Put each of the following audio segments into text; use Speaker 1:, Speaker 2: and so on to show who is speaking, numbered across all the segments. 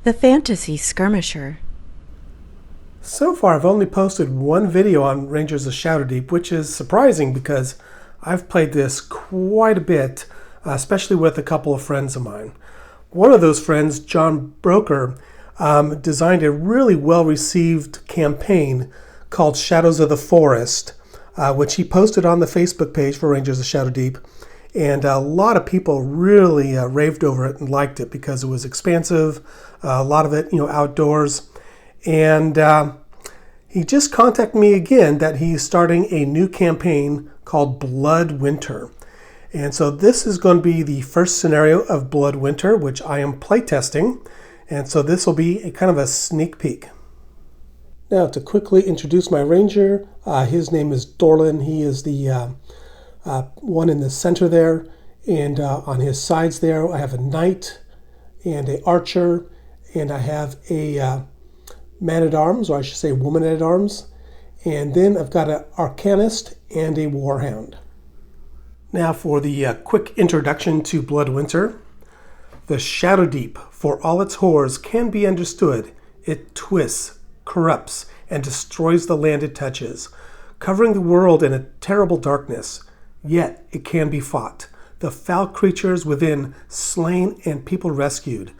Speaker 1: The Fantasy Skirmisher.
Speaker 2: So far, I've only posted one video on Rangers of Shadowdeep, which is surprising because I've played this quite a bit, especially with a couple of friends of mine. One of those friends, John Broker, designed a really well-received campaign called Shadows of the Forest, which he posted on the Facebook page for Rangers of Shadowdeep. And a lot of people really raved over it and liked it because it was expansive, a lot of it, outdoors. And he just contacted me again that he's starting a new campaign called Blood Winter. And so this is going to be the first scenario of Blood Winter, which I am playtesting. And so this will be a kind of a sneak peek. Now to quickly introduce my ranger, his name is Dorlin. He is the one in the center there. And on his sides there, I have a knight and an archer, and I have a man-at-arms, or I should say woman-at-arms. And then I've got an arcanist and a warhound. Now for the quick introduction to Blood Winter. The Shadowdeep, for all its horrors, can be understood. It twists, corrupts, and destroys the land it touches, covering the world in a terrible darkness. Yet it can be fought. The foul creatures within slain and people rescued.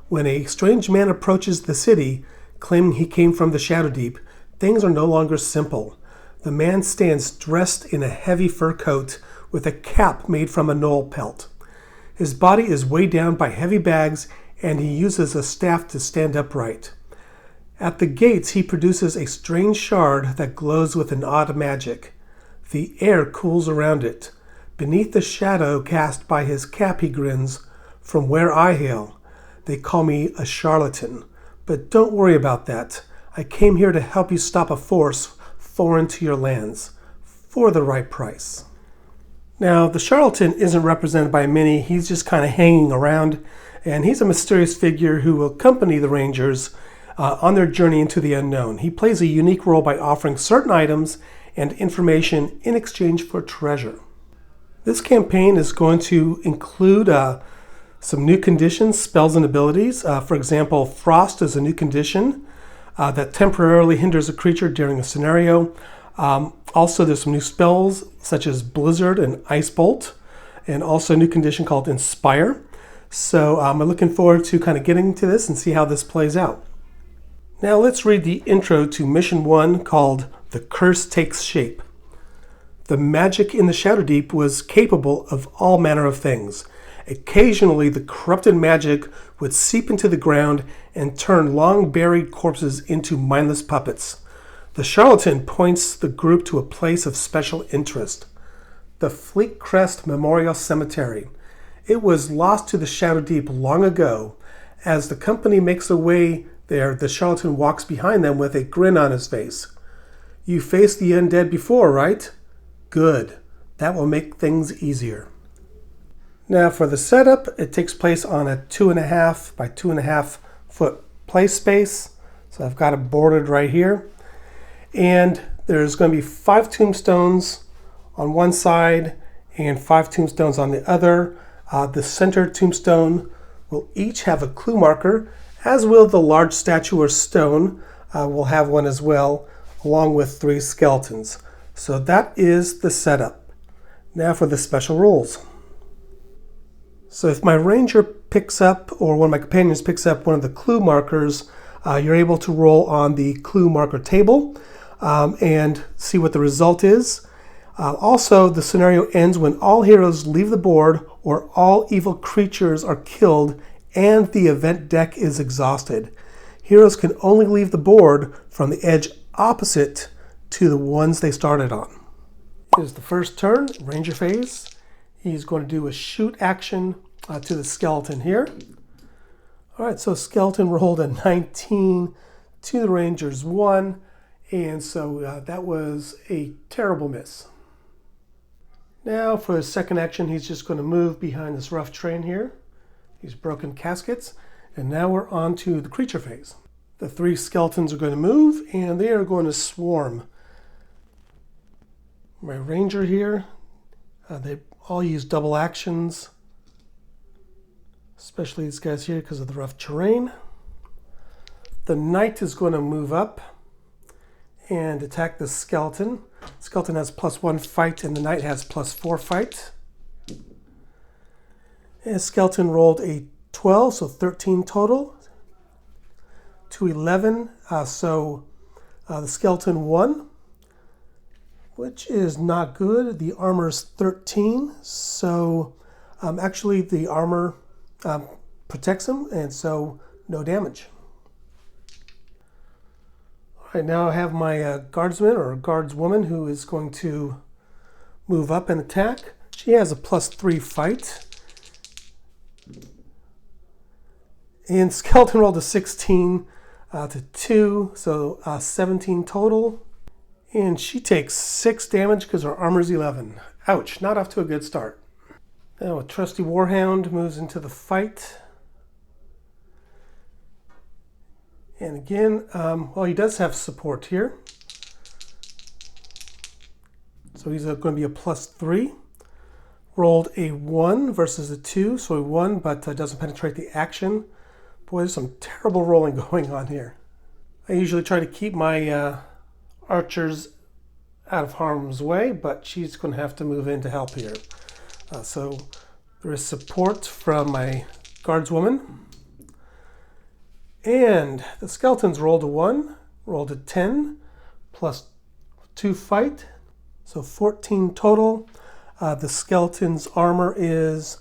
Speaker 2: When a strange man approaches the city, claiming he came from the Shadowdeep, things are no longer simple. The man stands dressed in a heavy fur coat with a cap made from a knoll pelt. His body is weighed down by heavy bags, and he uses a staff to stand upright. At the gates, he produces a strange shard that glows with an odd magic. The air cools around it. Beneath the shadow cast by his cap, he grins. From where I hail, they call me a charlatan. But don't worry about that. I came here to help you stop a force foreign to your lands, for the right price. Now, the charlatan isn't represented by many. He's just kind of hanging around, and he's a mysterious figure who will accompany the Rangers on their journey into the unknown. He plays a unique role by offering certain items and information in exchange for treasure. This campaign is going to include some new conditions, spells, and abilities. For example, Frost is a new condition that temporarily hinders a creature during a scenario. Also, there's some new spells such as Blizzard and Ice Bolt, and also a new condition called Inspire. So I'm looking forward to kind of getting into this and see how this plays out. Now let's read the intro to Mission 1 called The Curse Takes Shape. The magic in the Shadowdeep was capable of all manner of things. Occasionally, the corrupted magic would seep into the ground and turn long-buried corpses into mindless puppets. The charlatan points the group to a place of special interest, the Fleet Crest Memorial Cemetery. It was lost to the Shadowdeep long ago. As the company makes their way there, the charlatan walks behind them with a grin on his face. You faced the undead before, right? Good. That will make things easier. Now for the setup, it takes place on a 2.5 by 2.5 foot play space. So I've got it bordered right here. And there's going to be 5 tombstones on one side and 5 tombstones on the other. The center tombstone will each have a clue marker, as will the large statue or stone will have one as well, along with 3 skeletons. So that is the setup. Now for the special rules. So if my ranger picks up, or one of my companions picks up one of the clue markers, you're able to roll on the clue marker table and see what the result is. Also, the scenario ends when all heroes leave the board or all evil creatures are killed and the event deck is exhausted. Heroes can only leave the board from the edge opposite to the ones they started on. Here's the first turn, ranger phase. He's going to do a shoot action to the skeleton here. All right, so skeleton rolled a 19 to the ranger's 1, and so that was a terrible miss. Now for the second action, he's just going to move behind this rough terrain here. These broken caskets, and now we're on to the creature phase. The 3 skeletons are going to move, and they are going to swarm. My ranger here, they all use double actions, especially these guys here because of the rough terrain. The knight is going to move up and attack the skeleton. Skeleton has +1 fight and the knight has +4 fight. And skeleton rolled a 12, so 13 total. To 11, so the skeleton won, which is not good. The armor is 13, so actually the armor protects him, and so no damage. All right, now I have my guardsman or guardswoman who is going to move up and attack. She has a +3 fight. And skeleton rolled a 16 to 2, so 17 total. And she takes 6 damage because her armor's 11. Ouch, not off to a good start. Now a trusty warhound moves into the fight. And again, well, he does have support here. So he's going to be a +3. Rolled a 1 versus a 2, so he won, but doesn't penetrate the action. Boy, there's some terrible rolling going on here. I usually try to keep my archers out of harm's way, but she's going to have to move in to help here. So there is support from my guardswoman. And the skeletons rolled a 1, rolled a 10, +2 fight, so 14 total. The skeleton's armor is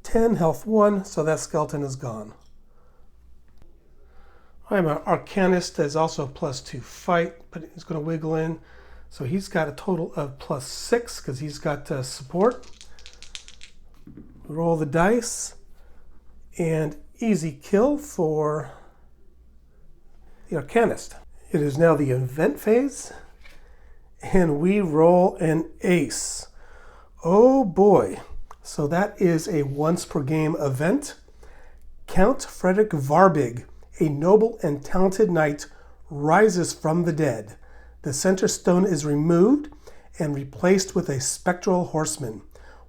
Speaker 2: 10, health 1, so that skeleton is gone. I'm an arcanist that's also +2 fight, but he's going to wiggle in. So he's got a total of +6 because he's got support. Roll the dice, and easy kill for the arcanist. It is now the event phase, and we roll an ace. Oh boy. So that is a once per game event. Count Frederick Varbig, a noble and talented knight, rises from the dead. The center stone is removed and replaced with a spectral horseman.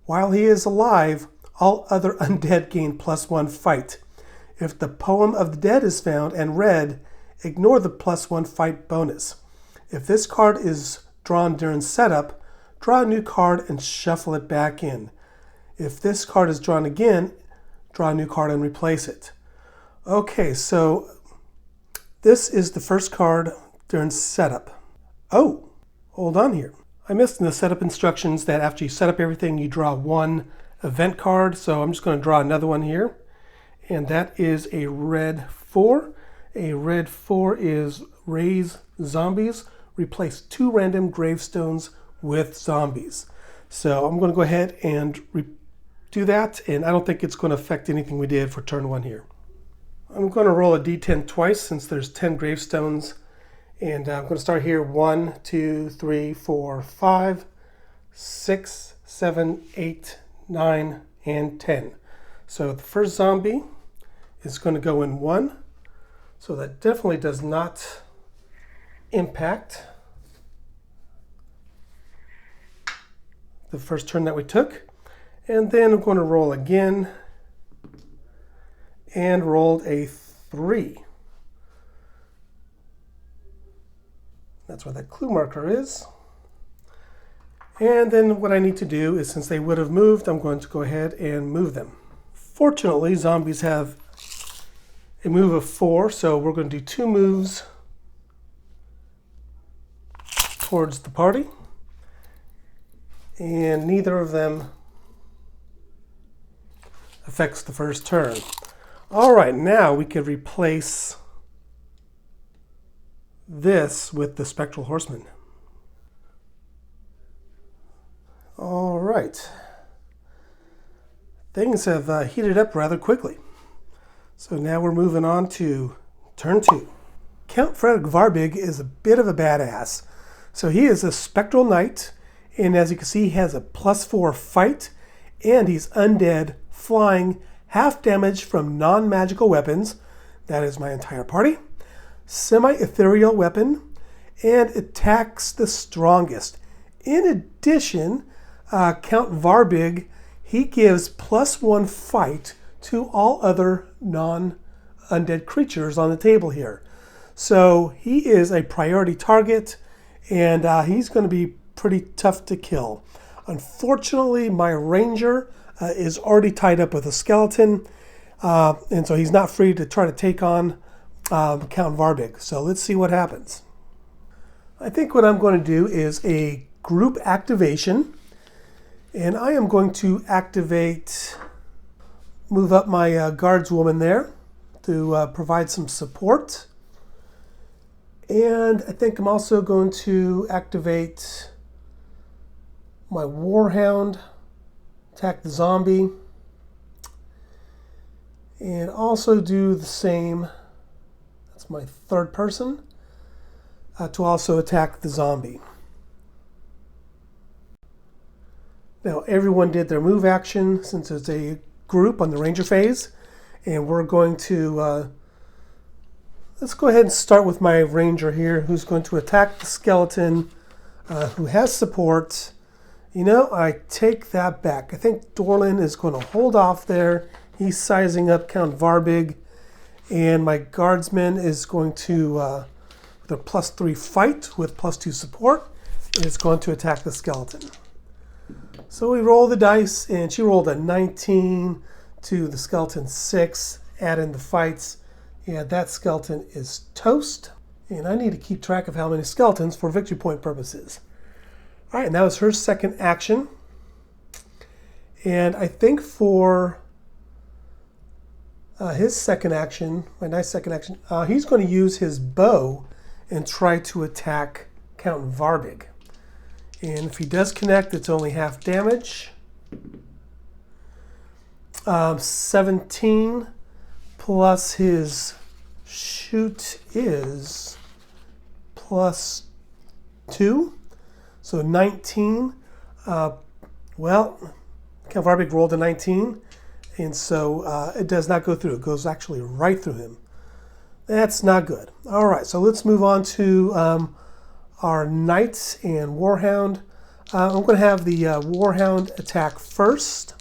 Speaker 2: While he is alive, all other undead gain +1 fight. If the poem of the dead is found and read, ignore the +1 fight bonus. If this card is drawn during setup, draw a new card and shuffle it back in. If this card is drawn again, draw a new card and replace it. Okay, so this is the first card during setup. Oh, hold on here. I missed in the setup instructions that after you set up everything, you draw 1 event card. So I'm just going to draw another one here. And that is a red 4. A red 4 is raise zombies. Replace 2 random gravestones with zombies. So I'm going to go ahead and do that. And I don't think it's going to affect anything we did for turn 1 here. I'm going to roll a d10 twice since there's 10 gravestones. And I'm going to start here 1, 2, 3, 4, 5, 6, 7, 8, 9, and 10. So the first zombie is going to go in 1. So that definitely does not impact the first turn that we took. And then I'm going to roll again and rolled a 3. That's where that clue marker is. And then what I need to do is, since they would have moved, I'm going to go ahead and move them. Fortunately, zombies have a move of 4, so we're going to do 2 moves towards the party. And neither of them affects the first turn. All right, now we could replace this with the Spectral Horseman. All right. Things have heated up rather quickly. So now we're moving on to turn 2. Count Frederick Varbig is a bit of a badass. So he is a Spectral Knight, and as you can see, he has a +4 fight, and he's undead, flying, half damage from non-magical weapons. That is my entire party. Semi-ethereal weapon, and attacks the strongest. In addition, Count Varbig, he gives +1 fight to all other non-undead creatures on the table here. So he is a priority target, and he's going to be pretty tough to kill. Unfortunately, my ranger is already tied up with a skeleton, and so he's not free to try to take on Count Varbig. So let's see what happens. I think what I'm going to do is a group activation, and I am going to move up my guardswoman there to provide some support. And I think I'm also going to activate my warhound, attack the zombie, and also do the same, that's my third person, to also attack the zombie. Now everyone did their move action since it's a group on the ranger phase, and we're going to let's go ahead and start with my ranger here, who's going to attack the skeleton, who has support. You know, I take that back. I think Dorlin is going to hold off there. He's sizing up Count Varbig, and my guardsman is going to, with a +3 fight with +2 support, is going to attack the skeleton. So we roll the dice, and she rolled a 19 to the skeleton 6. Add in the fights, and that skeleton is toast. And I need to keep track of how many skeletons for victory point purposes. All right, and that was her second action. And I think for his second action, my nice second action, he's going to use his bow and try to attack Count Varbig. And if he does connect, it's only half damage. 17 plus his shoot is +2. So 19. Well, Count Varbig rolled a 19, and so it does not go through. It goes actually right through him. That's not good. All right, so let's move on to our knights and warhound. I'm going to have the warhound attack first,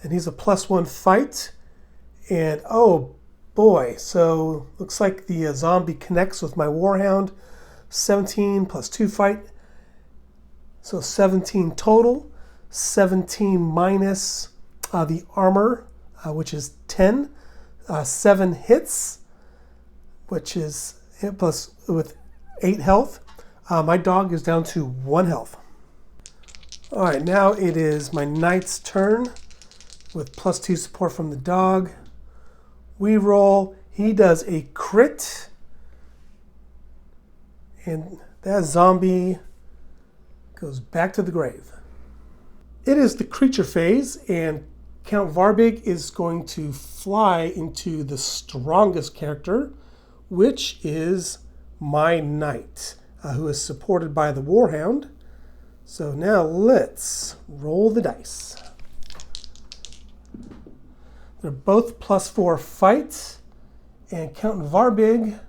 Speaker 2: and he's a +1 fight. And oh boy, so looks like the zombie connects with my warhound. 17 +2 fight, so 17 total. 17 minus the armor, which is 10. 7 hits, which is plus with 8 health. My dog is down to 1 health. All right, now it is my knight's turn with +2 support from the dog. We roll. He does a crit, and that zombie goes back to the grave. It is the creature phase, and Count Varbig is going to fly into the strongest character, which is my knight, who is supported by the warhound. So now let's roll the dice. They're both +4 fights, and Count Varbig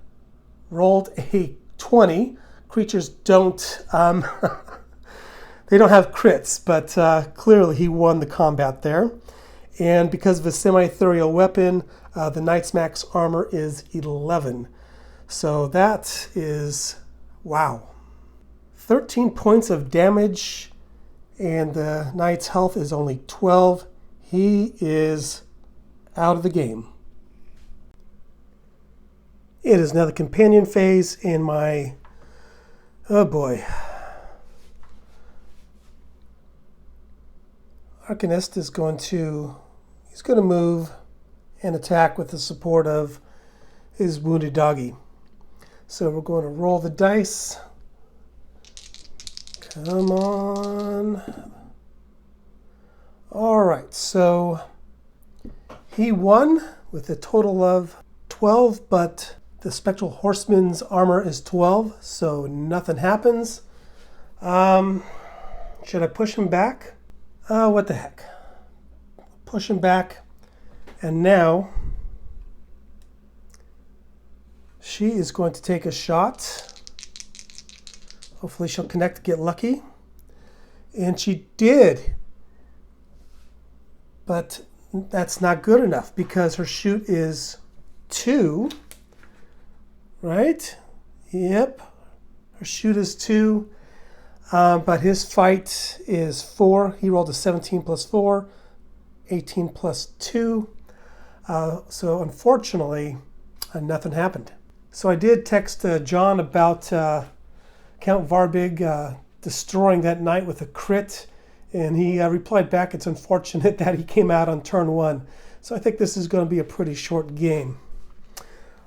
Speaker 2: rolled a 20. Creatures don't they don't have crits, but clearly he won the combat there. And because of a semi-ethereal weapon, the knight's max armor is 11. So that is, wow. 13 points of damage, and the knight's health is only 12. He is out of the game. It is now the companion phase, and my, oh boy, Arcanist is going to, he's going to move and attack with the support of his wounded doggy. So we're going to roll the dice. Come on. All right, so he won with a total of 12, but the Spectral Horseman's armor is 12, so nothing happens. Should I push him back? What the heck. Push him back, and now she is going to take a shot. Hopefully she'll connect, get lucky. And she did. But that's not good enough because her shoot is 2. right? Yep. Her shoot is 2, but his fight is 4. He rolled a 17 plus 4, 18 plus 2. So unfortunately, nothing happened. So I did text John about Count Varbig destroying that knight with a crit, and he replied back, it's unfortunate that he came out on turn 1. So I think this is going to be a pretty short game.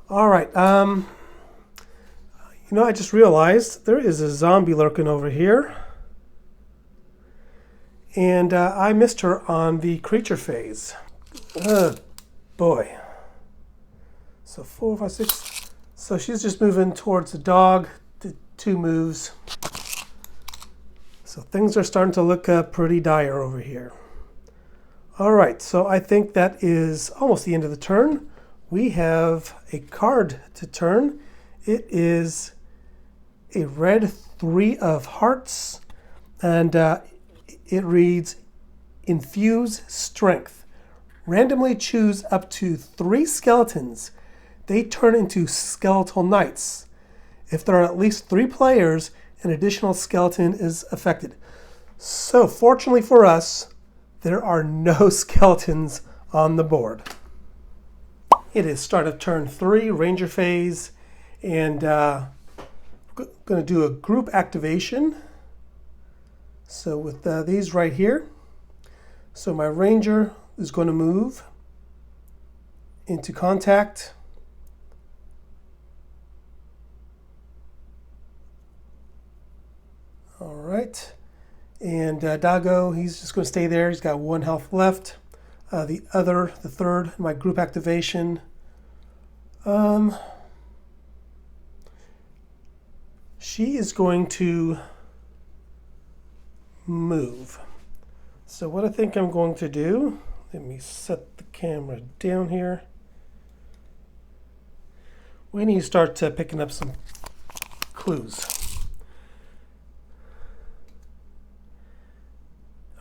Speaker 2: All right. I just realized there is a zombie lurking over here. And I missed her on the creature phase. Boy. So 4, 5, 6. So she's just moving towards the dog. Did 2 moves. So things are starting to look pretty dire over here. All right, so I think that is almost the end of the turn. We have a card to turn. It is a red 3 of hearts, and it reads, Infuse Strength. Randomly choose up to 3 skeletons. They turn into skeletal knights. If there are at least 3 players, an additional skeleton is affected. So fortunately for us, there are no skeletons on the board. It is start of turn 3, Ranger phase, and we're going to do a group activation. So with these right here, so my Ranger is going to move into contact. All right. And Dago, he's just going to stay there. He's got 1 health left. The third, my group activation. She is going to move. So what I think I'm going to do, let me set the camera down here. We need to start picking up some clues.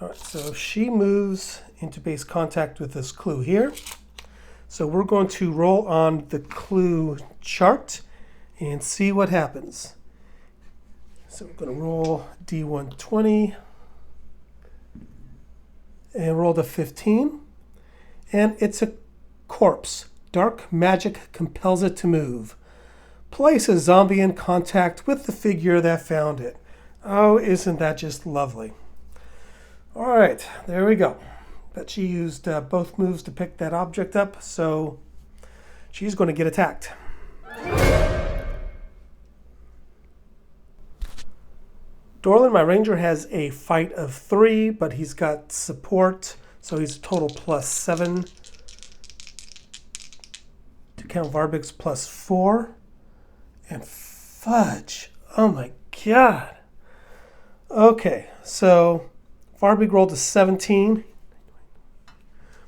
Speaker 2: All right, so she moves into base contact with this clue here. So we're going to roll on the clue chart and see what happens. So we're going to roll D120 and roll the 15. And it's a corpse. Dark magic compels it to move. Place a zombie in contact with the figure that found it. Oh, isn't that just lovely? All right, there we go. But she used both moves to pick that object up, so she's going to get attacked. Dorlan, my ranger, has a fight of 3, but he's got support, so he's a total +7. To Count Varbig's +4. And fudge. Oh my god. Okay, so Varbig rolled a 17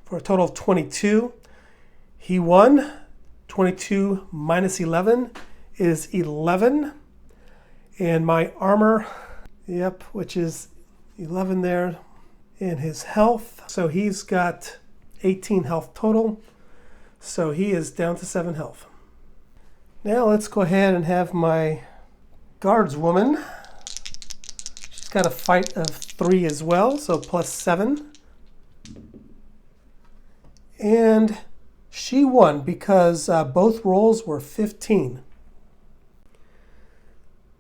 Speaker 2: for a total of 22. He won. 22 minus 11 is 11. And my armor, yep, which is 11 there, in his health. So he's got 18 health total. So he is down to 7 health. Now let's go ahead and have my guardswoman. She's got a fight of 3 as well, so +7. And she won because both rolls were 15.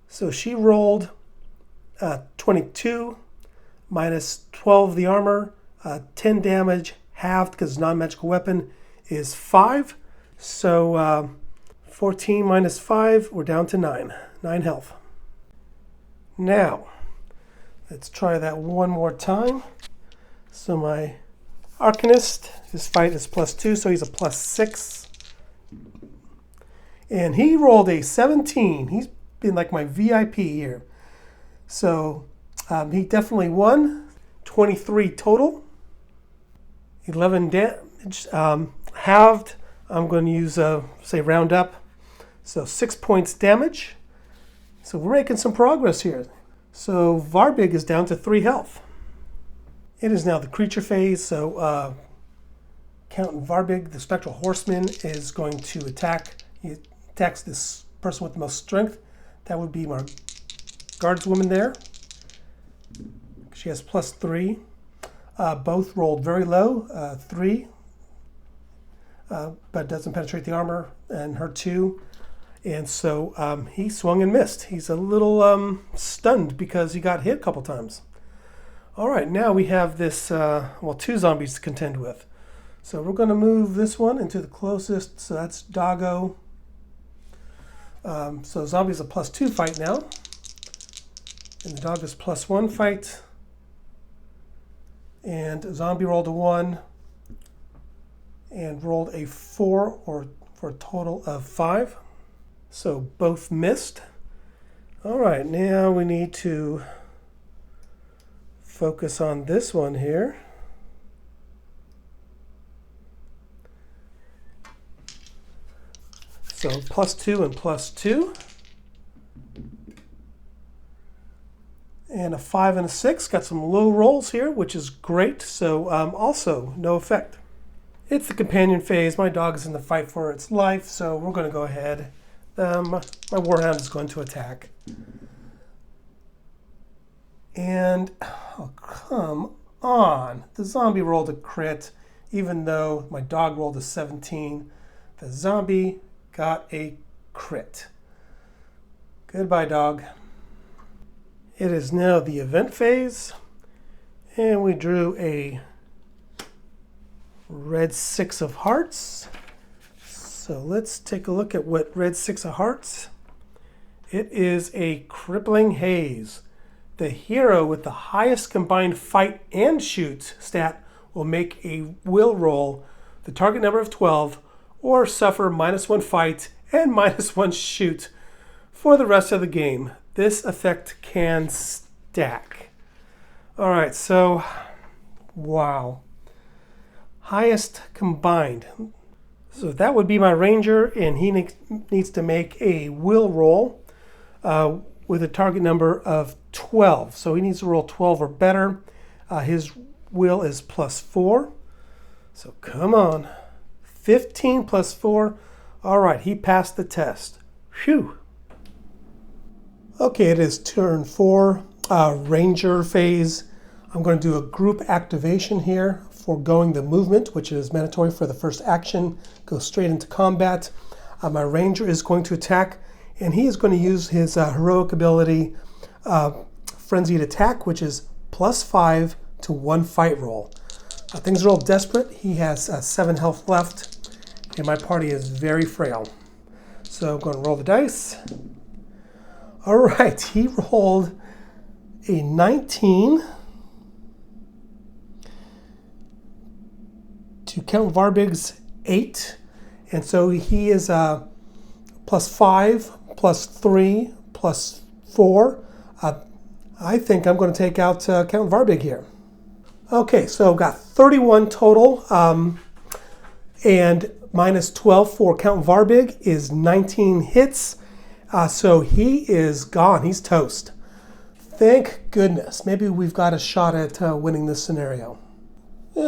Speaker 2: So she rolled 22 minus 12 the armor, 10 damage, halved because non-magical weapon is 5. So 14 minus 5, we're down to 9 health. Now, let's try that one more time. So my Arcanist, his fight is +2, so he's a +6. And he rolled a 17. He's been like my VIP here. So he definitely won. 23 total. 11 damage. Halved, I'm going to use, say, round up. So 6 points damage. So we're making some progress here. So Varbig is down to 3 health. It is now the creature phase, so Count Varbig, the Spectral Horseman, is going to attack. He attacks this person with the most strength. That would be my guardswoman there. She has +3. Both rolled very low, 3, but doesn't penetrate the armor, and her 2. And so he swung and missed. He's a little stunned because he got hit a couple times. All right, now we have this, 2 zombies to contend with. So we're going to move this one into the closest, so that's Doggo. So zombie's a +2 fight now. And the dog is +1 fight. And zombie rolled a 1 and rolled a 4, or for a total of 5. So both missed. All right, now we need to focus on this one here. So +2 and +2. And a 5 and a 6. Got some low rolls here, which is great. So also no effect. It's the companion phase. My dog is in the fight for its life, so we're going to go ahead. My warhound is going to attack. And, oh, come on. The zombie rolled a crit, even though my dog rolled a 17. The zombie got a crit. Goodbye, dog. It is now the event phase, and we drew a red 6 of hearts. So let's take a look at what red 6 of hearts. It is a crippling haze. The hero with the highest combined fight and shoot stat will make a will roll the target number of 12 or suffer -1 fight and -1 shoot for the rest of the game. This effect can stack. All right, so, wow. Highest combined. So that would be my ranger, and he needs to make a will roll with a target number of 12. So he needs to roll 12 or better. His will is +4. So come on. 15 +4. All right, he passed the test. Phew. Okay, it is turn 4, ranger phase. I'm going to do a group activation here, foregoing the movement, which is mandatory for the first action. Go straight into combat. My ranger is going to attack, and he is going to use his heroic ability, frenzied attack, which is +5 to 1 fight roll. Things are all desperate. He has 7 health left, and my party is very frail. So I'm going to roll the dice. All right, he rolled a 19 to Count Varbig's 8, and so he is +5, +3, +4. I think I'm going to take out Count Varbig here. Okay, so I've got 31 total, and -12 for Count Varbig is 19 hits. So he is gone. He's toast. Thank goodness. Maybe we've got a shot at winning this scenario.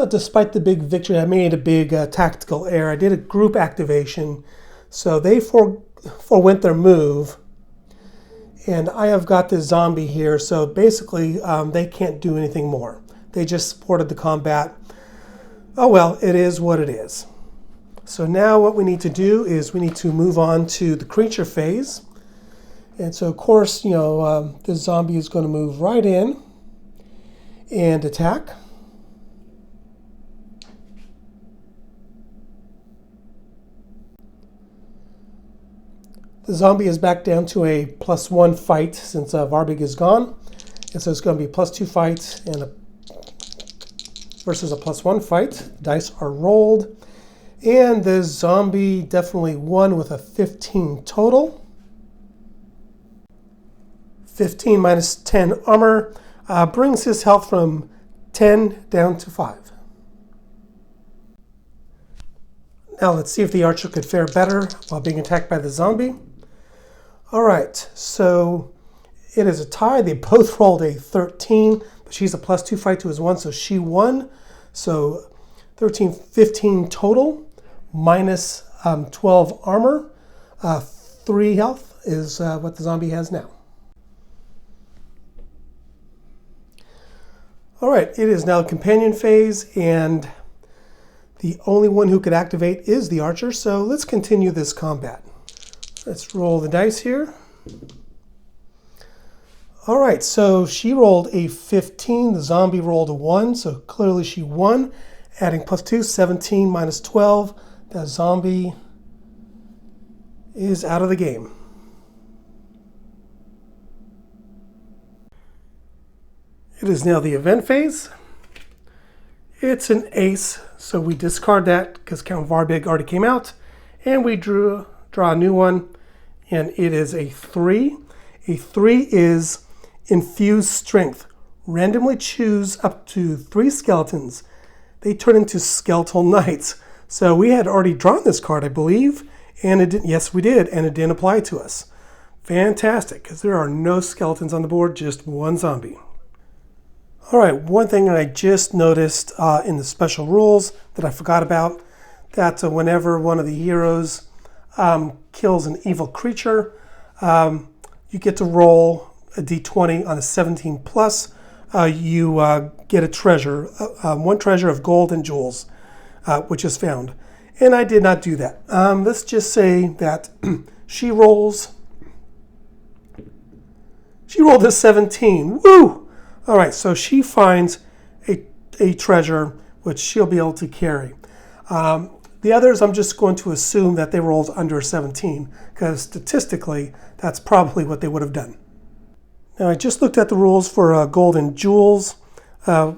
Speaker 2: Despite the big victory, I made a big tactical error. I did a group activation, so they forewent their move. And I have got this zombie here, so basically they can't do anything more. They just supported the combat. Oh well, it is what it is. So now what we need to do is we need to move on to the creature phase. And so, of course, this zombie is going to move right in and attack. The zombie is back down to a +1 fight since Varbig is gone. And so it's going to be +2 fights and versus a +1 fight. Dice are rolled. And the zombie definitely won with a 15 total. 15 minus 10 armor brings his health from 10 down to 5. Now let's see if the archer could fare better while being attacked by the zombie. All right, so it is a tie. They both rolled a 13, but she's a +2 fight to his 1, so she won. So 13, 15 total, minus 12 armor, 3 health. is what the zombie has now. All right, it is now the companion phase, and the only one who could activate is the archer, so let's continue this combat. Let's roll the dice here. All right, so she rolled a 15, the zombie rolled a 1, so clearly she won. Adding +2, 17 minus 12, that zombie is out of the game. It is now the event phase. It's an ace, so we discard that because Count Varbig already came out, and we draw a new one, and it is a 3. A 3 is infused strength. Randomly choose up to 3 skeletons. They turn into skeletal knights. So we had already drawn this card, I believe, and it didn't. Yes, we did, and it didn't apply to us. Fantastic, because there are no skeletons on the board, just one zombie. All right, one thing that I just noticed in the special rules that I forgot about, that whenever one of the heroes kills an evil creature, you get to roll a d20 on a 17 plus. You get a treasure, 1 treasure of gold and jewels, which is found. And I did not do that. Let's just say that she rolled a 17. Woo! All right, so she finds a treasure which she'll be able to carry. The others, I'm just going to assume that they rolled under 17, because statistically, that's probably what they would have done. Now, I just looked at the rules for gold and jewels,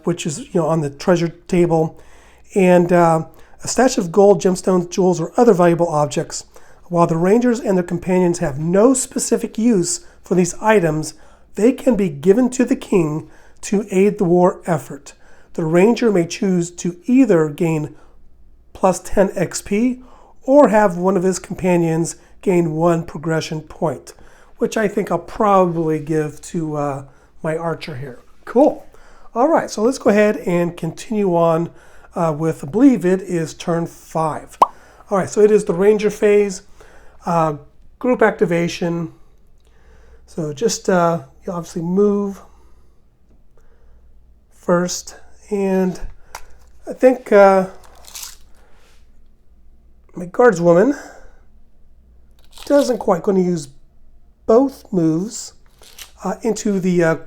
Speaker 2: which is on the treasure table, and a stash of gold, gemstones, jewels, or other valuable objects. While the rangers and their companions have no specific use for these items, they can be given to the king to aid the war effort. The ranger may choose to either gain +10 XP or have one of his companions gain 1 progression point, which I think I'll probably give to my archer here. Cool. All right, so let's go ahead and continue on with, I believe it is turn 5. All right, so it is the ranger phase, group activation. So just you obviously move first, and I think my guardswoman doesn't quite going to use both moves into the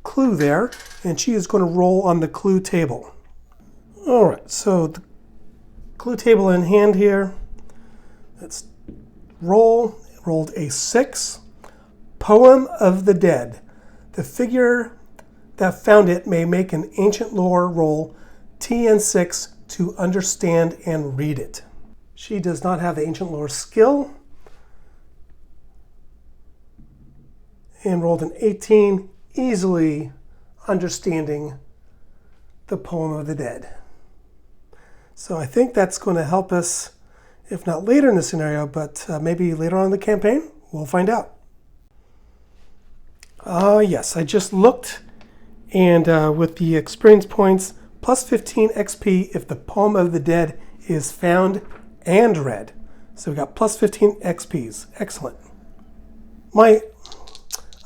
Speaker 2: clue there, and she is going to roll on the clue table. All right, so the clue table in hand here. Let's roll. Rolled a 6. Poem of the Dead. The figure that found it may make an ancient lore roll TN6 to understand and read it. She does not have the ancient lore skill. And rolled an 18, easily understanding the Poem of the Dead. So I think that's going to help us, if not later in the scenario, but maybe later on in the campaign. We'll find out. Yes, I just looked, and with the experience points, +15 XP if the Poem of the Dead is found and read. So we got +15 XPs. Excellent. My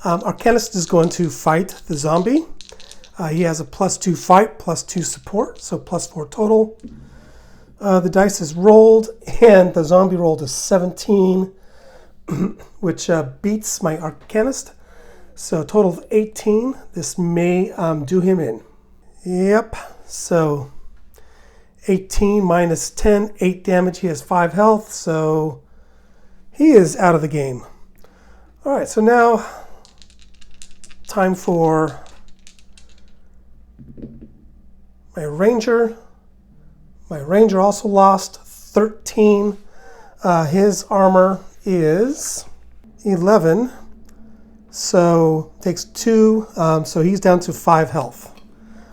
Speaker 2: Arcanist is going to fight the zombie. He has a +2 fight, +2 support, so +4 total. The dice is rolled, and the zombie rolled a 17, which beats my Arcanist. So a total of 18. This may do him in. Yep, so 18 minus 10, 8 damage. He has 5 health, so he is out of the game. All right, so now time for my ranger. My ranger also lost 13. His armor is 11, so takes 2, so he's down to 5 health.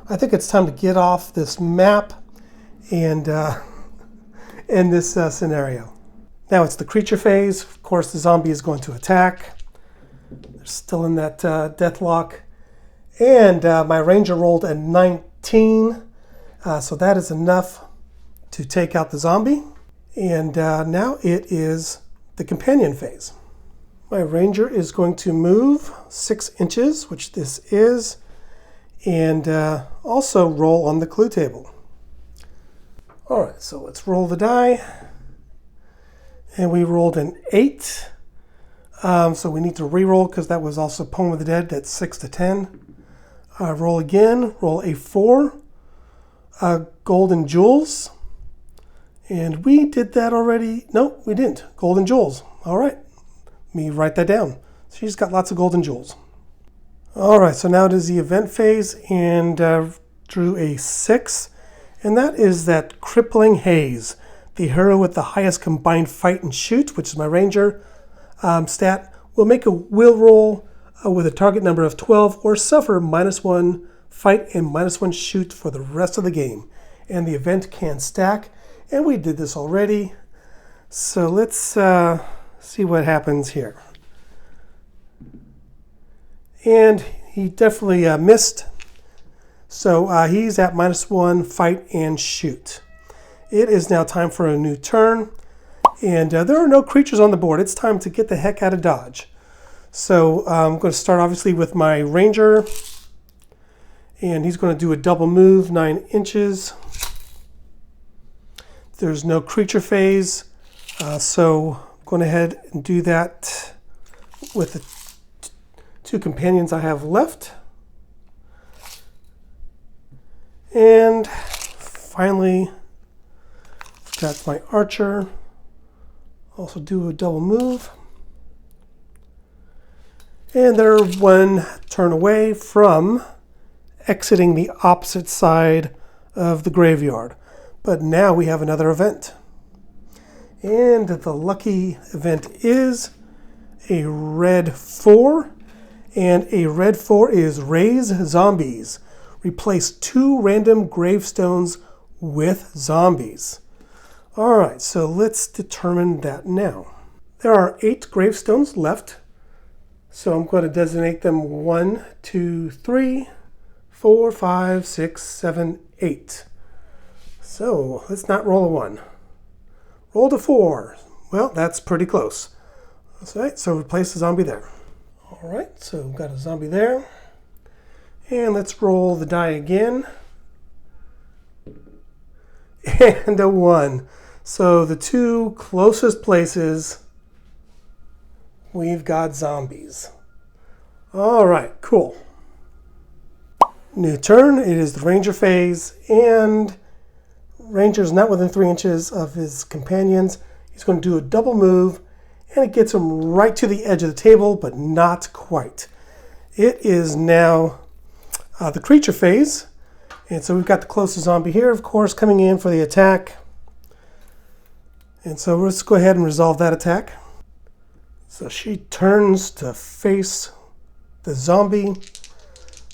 Speaker 2: I think it's time to get off this map and end this scenario. Now it's the creature phase. Of course, the zombie is going to attack. They're still in that deathlock. And my ranger rolled a 19, so that is enough to take out the zombie. And now it is the companion phase. My ranger is going to move 6 inches, which this is, and also roll on the clue table. All right, so let's roll the die. And we rolled an 8. So we need to re-roll because that was also Poem of the Dead. That's 6 to 10. Roll again. Roll a 4. Golden Jewels. And we did that already. Nope, we didn't. Golden Jewels. All right. Let me write that down. She's got lots of golden jewels. All right, so now it is the event phase, and drew a 6. And that is that Crippling Haze. The hero with the highest combined fight and shoot, which is my ranger stat, will make a will roll with a target number of 12 or suffer -1 fight and -1 shoot for the rest of the game. And the event can stack, and we did this already. So let's see what happens here. And he definitely missed. So he's at -1 fight and shoot. It is now time for a new turn, and there are no creatures on the board. It's time to get the heck out of Dodge. So I'm going to start obviously with my ranger, and he's going to do a double move, 9 inches. There's no creature phase, so I'm going ahead and do that with the 2 companions I have left. And finally, that's my archer. Also do a double move. And they're 1 turn away from exiting the opposite side of the graveyard. But now we have another event. And the lucky event is a red 4. And a red 4 is Raise Zombies. Replace 2 random gravestones with zombies. All right, so let's determine that now. There are 8 gravestones left. So I'm going to designate them 1, 2, 3, 4, 5, 6, 7, 8. So let's not roll a 1. Roll a 4. Well, that's pretty close. That's right, so replace the zombie there. All right, so we've got a zombie there. And let's roll the die again. And a 1. So the 2 closest places, we've got zombies. All right, cool. New turn. It is the ranger phase, and ranger's not within 3 inches of his companions. He's going to do a double move, and it gets him right to the edge of the table, but not quite. It is now the creature phase, and so we've got the closest zombie here, of course, coming in for the attack. And so let's go ahead and resolve that attack. So she turns to face the zombie.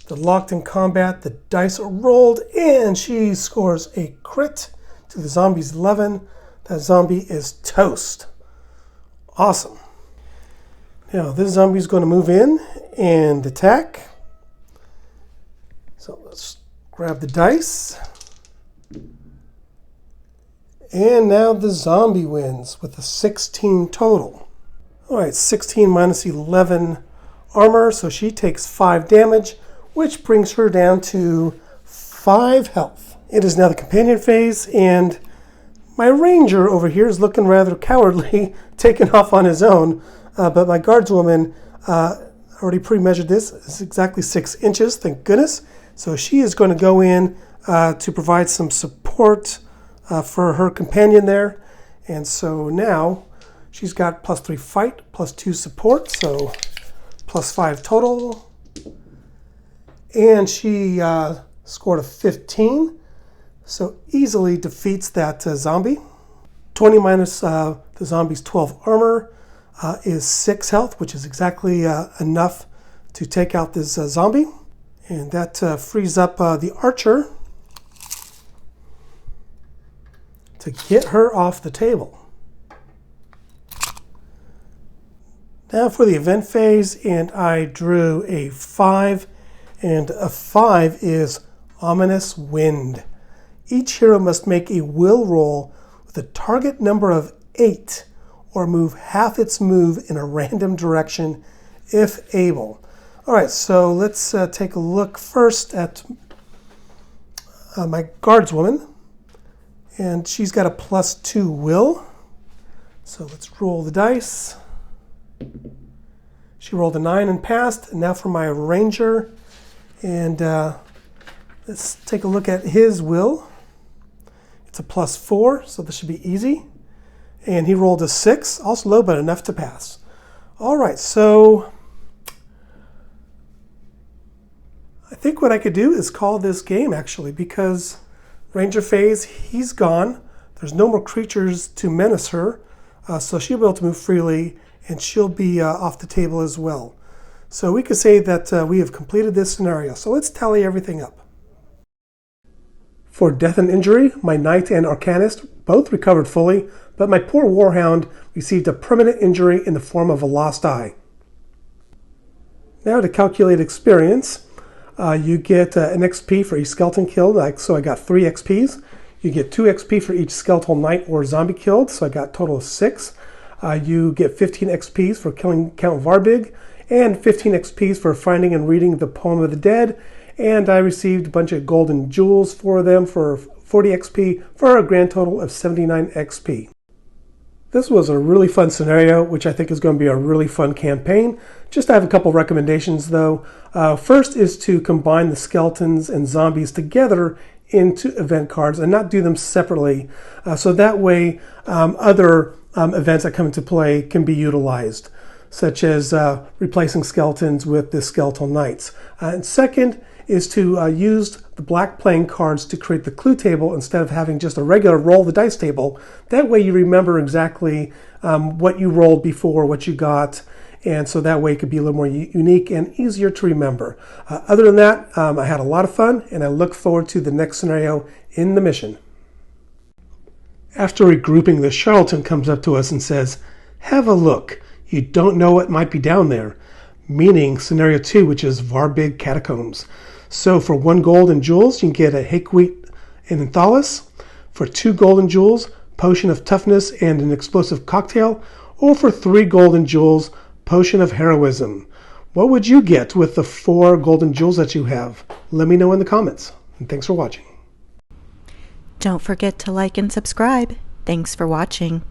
Speaker 2: They're locked in combat. The dice are rolled, and she scores a crit to the zombie's 11. That zombie is toast. Awesome. Now this zombie is going to move in and attack. So let's grab the dice. And now the zombie wins with a 16 total. All right, 16 minus 11 armor, so she takes 5 damage, which brings her down to 5 health. It is now the companion phase, and my ranger over here is looking rather cowardly, taking off on his own, but my guardswoman already pre-measured this. It's exactly 6 inches, thank goodness. So she is going to go in to provide some support for her companion there. And so now she's got +3 fight, +2 support, so +5 total. And she scored a 15, so easily defeats that zombie. 20 minus the zombie's 12 armor is 6 health, which is exactly enough to take out this zombie. And that frees up the archer to get her off the table. Now for the event phase, and I drew a 5, and a 5 is Ominous Wind. Each hero must make a will roll with a target number of 8 or move half its move in a random direction if able. All right, so let's take a look first at my guardswoman. And she's got a +2 will. So let's roll the dice. She rolled a 9 and passed. And now for my ranger. And let's take a look at his will. It's a +4, so this should be easy. And he rolled a 6, also low, but enough to pass. All right, so I think what I could do is call this game, actually, because Ranger Phase, he's gone. There's no more creatures to menace her, so she'll be able to move freely, and she'll be off the table as well. So we could say that we have completed this scenario. So let's tally everything up. For death and injury, my Knight and Arcanist both recovered fully, but my poor Warhound received a permanent injury in the form of a lost eye. Now to calculate experience, you get an XP for each skeleton killed, so I got 3 XPs. You get 2 XP for each skeletal knight or zombie killed, so I got a total of 6. You get 15 XPs for killing Count Varbig, and 15 XPs for finding and reading the Poem of the Dead, and I received a bunch of golden jewels for them for 40 XP, for a grand total of 79 XP. This was a really fun scenario, which I think is going to be a really fun campaign. Just I have a couple recommendations though. First is to combine the skeletons and zombies together into event cards and not do them separately. So that way other events that come into play can be utilized, such as replacing skeletons with the skeletal knights. And second is to use the black playing cards to create the clue table instead of having just a regular roll the dice table. That way you remember exactly what you rolled before, what you got, and so that way it could be a little more unique and easier to remember. Other than that, I had a lot of fun, and I look forward to the next scenario in the mission. After regrouping, the charlatan comes up to us and says, "Have a look. You don't know what might be down there," meaning scenario 2, which is Varbig Catacombs. So for 1 gold and jewels, you can get a Hakeweet and Enthalis. For 2 golden jewels, Potion of Toughness and an Explosive Cocktail. Or for 3 golden jewels, Potion of Heroism. What would you get with the 4 golden jewels that you have? Let me know in the comments. And thanks for watching.
Speaker 1: Don't forget to like and subscribe. Thanks for watching.